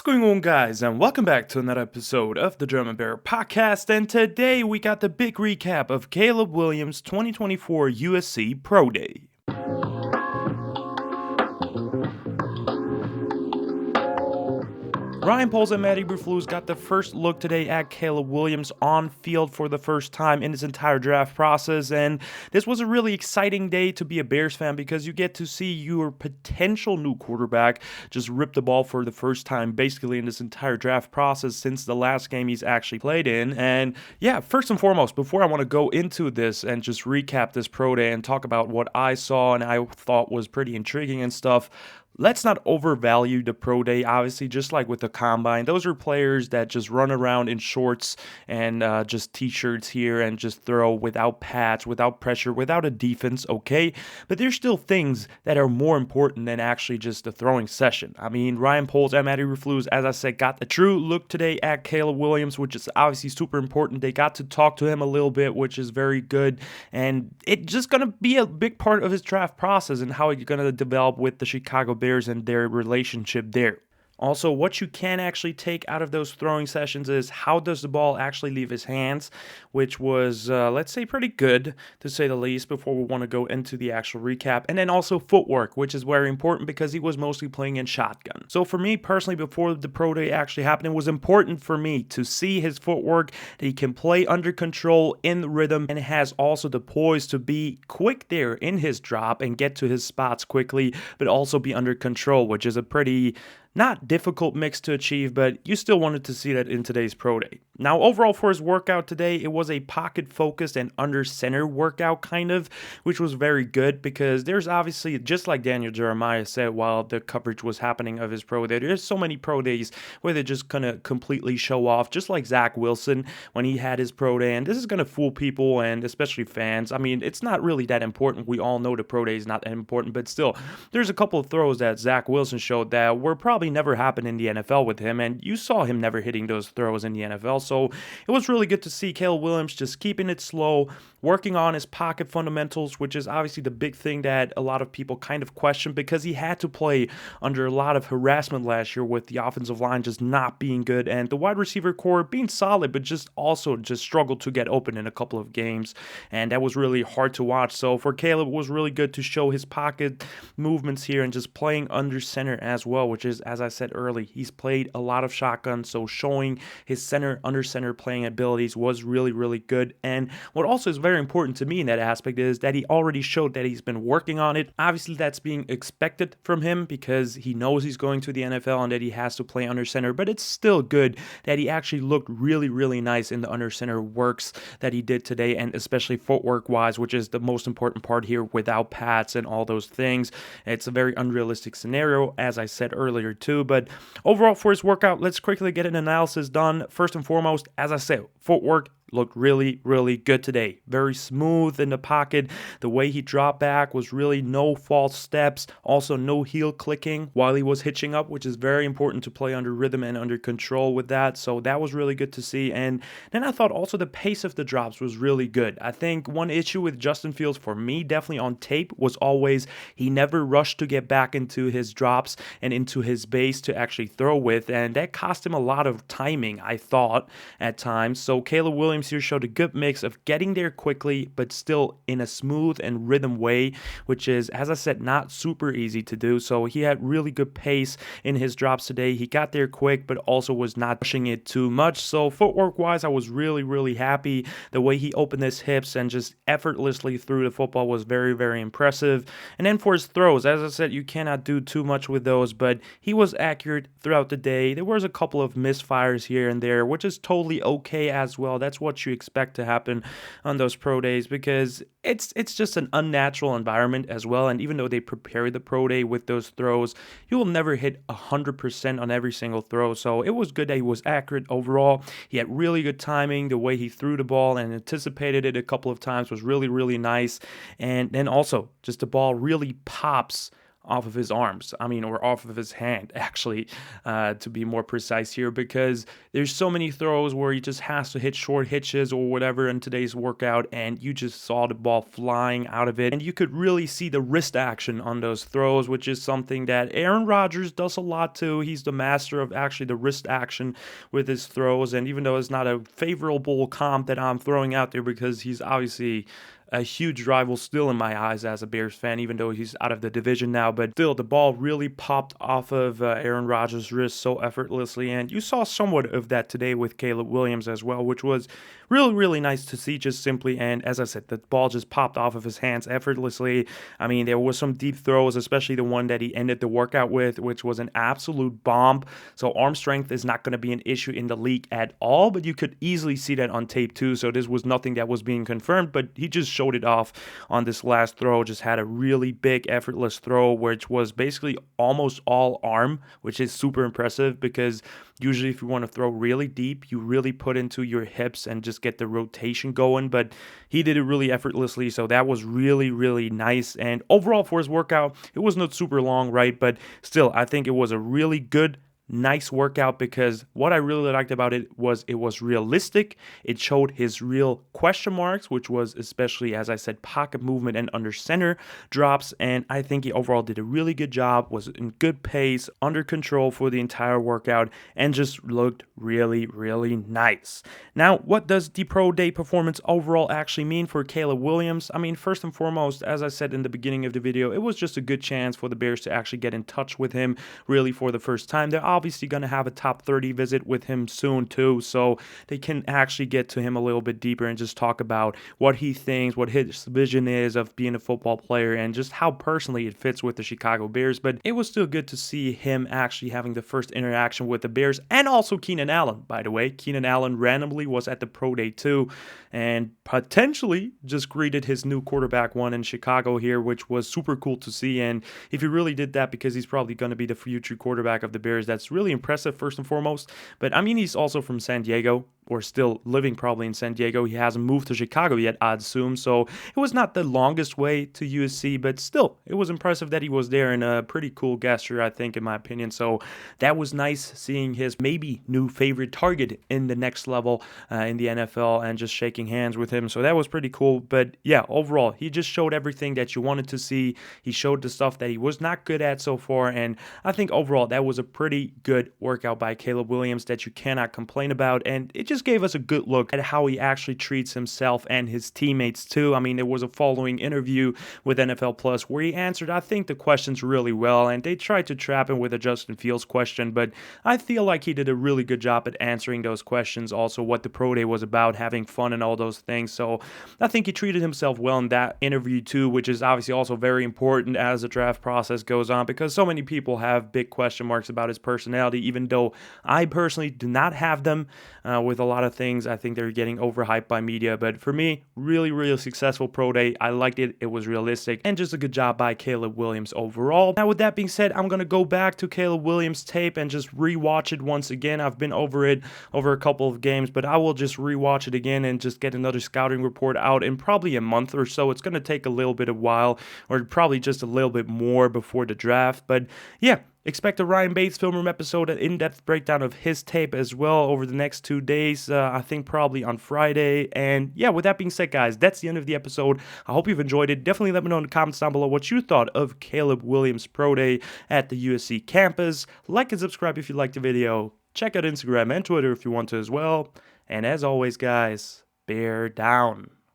Going on, guys, and welcome back to another episode of the German Bear Podcast. And today we got the big recap of Caleb Williams' 2024 USC Pro Day. Ryan Poles and Matt Eberflus got the first look today at Caleb Williams on field for the first time in his entire draft process, and this was a really exciting day to be a Bears fan because you get to see your potential new quarterback just rip the ball for the first time basically in this entire draft process since the last game he's actually played in. And yeah, first and foremost, before I want to go into this and just recap this pro day and talk about what I saw and I thought was pretty intriguing and stuff, let's not overvalue the pro day. Obviously, just like with the combine, those are players that just run around in shorts and just t-shirts here and just throw without pads, without pressure, without a defense, okay? But there's still things that are more important than actually just the throwing session. I mean, Ryan Poles and Matt Eberflus, as I said, got a true look today at Caleb Williams, which is obviously super important. They got to talk to him a little bit, which is very good. And it's just going to be a big part of his draft process and how he's going to develop with the Chicago Bears and their relationship there. Also, what you can actually take out of those throwing sessions is how does the ball actually leave his hands, which was, let's say, pretty good, to say the least, before we want to go into the actual recap. And then also footwork, which is very important because he was mostly playing in shotgun. So for me personally, before the pro day actually happened, it was important for me to see his footwork, that he can play under control in the rhythm and has also the poise to be quick there in his drop and get to his spots quickly, but also be under control, which is a pretty not difficult mix to achieve, but you still wanted to see that in today's pro day. Now, overall for his workout today, it was a pocket-focused and under-center workout kind of, which was very good because there's obviously, just like Daniel Jeremiah said while the coverage was happening of his pro day, there's so many pro days where they're just going to completely show off, just like Zach Wilson when he had his pro day, and this is going to fool people and especially fans. I mean, it's not really that important. We all know the pro day is not that important, but still, there's a couple of throws that Zach Wilson showed that were probably never happened in the NFL with him, and you saw him never hitting those throws in the NFL. So it was really good to see Caleb Williams just keeping it slow, working on his pocket fundamentals, which is obviously the big thing that a lot of people kind of question because he had to play under a lot of harassment last year with the offensive line just not being good and the wide receiver core being solid, but just also just struggled to get open in a couple of games, and that was really hard to watch. So for Caleb, it was really good to show his pocket movements here and just playing under center as well, which is, as I said early, he's played a lot of shotgun, so showing his center, under center playing abilities was really, really good. And what also is very important to me in that aspect is that he already showed that he's been working on it. Obviously, that's being expected from him because he knows he's going to the NFL and that he has to play under center, but it's still good that he actually looked really, really nice in the under center works that he did today, and especially footwork wise, which is the most important part here without pads and all those things. It's a very unrealistic scenario, as I said earlier too, but overall for his workout, let's quickly get an analysis done. First and foremost, as I said, footwork looked really, really good today. Very smooth in the pocket. The way he dropped back was really no false steps. Also no heel clicking while he was hitching up, which is very important to play under rhythm and under control with that. So that was really good to see. And then I thought also the pace of the drops was really good. I think one issue with Justin Fields for me, definitely on tape, was always he never rushed to get back into his drops and into his base to actually throw with. And that cost him a lot of timing, I thought, at times. So Caleb Williams here showed a good mix of getting there quickly, but still in a smooth and rhythm way, which is, as I said, not super easy to do. So he had really good pace in his drops today. He got there quick, but also was not pushing it too much. So footwork wise, I was really, really happy. The way he opened his hips and just effortlessly threw the football was very, very impressive. And then for his throws, as I said, you cannot do too much with those, but he was accurate throughout the day. There was a couple of misfires here and there, which is totally okay as well. That's what you expect to happen on those pro days because it's just an unnatural environment as well. And even though they prepare the pro day with those throws, you will never hit 100% on every single throw. So it was good that he was accurate overall. He had really good timing. The way he threw the ball and anticipated it a couple of times was really, really nice. And then also just the ball really pops off of his arms. I mean, or off of his hand, actually, to be more precise here, because there's so many throws where he just has to hit short hitches or whatever in today's workout, and you just saw the ball flying out of it. And you could really see the wrist action on those throws, which is something that Aaron Rodgers does a lot too. He's the master of actually the wrist action with his throws. And even though it's not a favorable comp that I'm throwing out there, because he's obviously a huge rival still in my eyes as a Bears fan, even though he's out of the division now. But still, the ball really popped off of Aaron Rodgers' wrist so effortlessly. And you saw somewhat of that today with Caleb Williams as well, which was really, really nice to see just simply. And as I said, the ball just popped off of his hands effortlessly. I mean, there was some deep throws, especially the one that he ended the workout with, which was an absolute bomb. So arm strength is not going to be an issue in the league at all, but you could easily see that on tape too. So this was nothing that was being confirmed, but he just showed it off on this last throw. Just had a really big effortless throw, which was basically almost all arm, which is super impressive, because usually if you want to throw really deep, you really put into your hips and just get the rotation going, but he did it really effortlessly. So that was really, really nice. And overall for his workout, it was not super long, right? But still, I think it was a really good, nice workout, because what I really liked about it was realistic. It showed his real question marks, which was especially, as I said, pocket movement and under center drops. And I think he overall did a really good job, was in good pace, under control for the entire workout, and just looked really, really nice. Now, what does the pro day performance overall actually mean for Caleb Williams? I mean, first and foremost, as I said in the beginning of the video, it was just a good chance for the Bears to actually get in touch with him really for the first time. They're obviously going to have a top 30 visit with him soon too, so they can actually get to him a little bit deeper and just talk about what he thinks, what his vision is of being a football player, and just how personally it fits with the Chicago Bears. But it was still good to see him actually having the first interaction with the Bears, and also Keenan Allen, by the way. Keenan Allen randomly was at the pro day too, and potentially just greeted his new quarterback one in Chicago here, which was super cool to see. And if he really did that, because he's probably going to be the future quarterback of the Bears, that's really impressive first and foremost. But I mean, he's also from San Diego, or still living probably in San Diego. He hasn't moved to Chicago yet, I'd assume. So it was not the longest way to USC, but still, it was impressive that he was there, and a pretty cool gesture, I think, in my opinion. So that was nice seeing his maybe new favorite target in the next level in the NFL, and just shaking hands with him. So that was pretty cool. But yeah, overall, he just showed everything that you wanted to see. He showed the stuff that he was not good at so far. And I think overall, that was a pretty good workout by Caleb Williams that you cannot complain about. And it just gave us a good look at how he actually treats himself and his teammates too. I mean, there was a following interview with NFL Plus where he answered, I think, the questions really well, and they tried to trap him with a Justin Fields question, but I feel like he did a really good job at answering those questions. Also, what the pro day was about, having fun and all those things. So I think he treated himself well in that interview too, which is obviously also very important as the draft process goes on, because so many people have big question marks about his personality, even though I personally do not have them with a lot of things. I think they're getting overhyped by media, but for me, really, really successful pro day. I liked it. It was realistic, and just a good job by Caleb Williams overall. Now, with that being said, I'm going to go back to Caleb Williams' tape and just rewatch it once again. I've been over it over a couple of games, but I will just rewatch it again and just get another scouting report out in probably a month or so. It's going to take a little bit of while, or probably just a little bit more before the draft. But yeah, expect a Ryan Bates Film Room episode, an in-depth breakdown of his tape as well over the next 2 days. I think probably on Friday. And yeah, with that being said, guys, that's the end of the episode. I hope you've enjoyed it. Definitely let me know in the comments down below what you thought of Caleb Williams' pro day at the USC campus. Like and subscribe if you liked the video. Check out Instagram and Twitter if you want to as well. And as always, guys, bear down.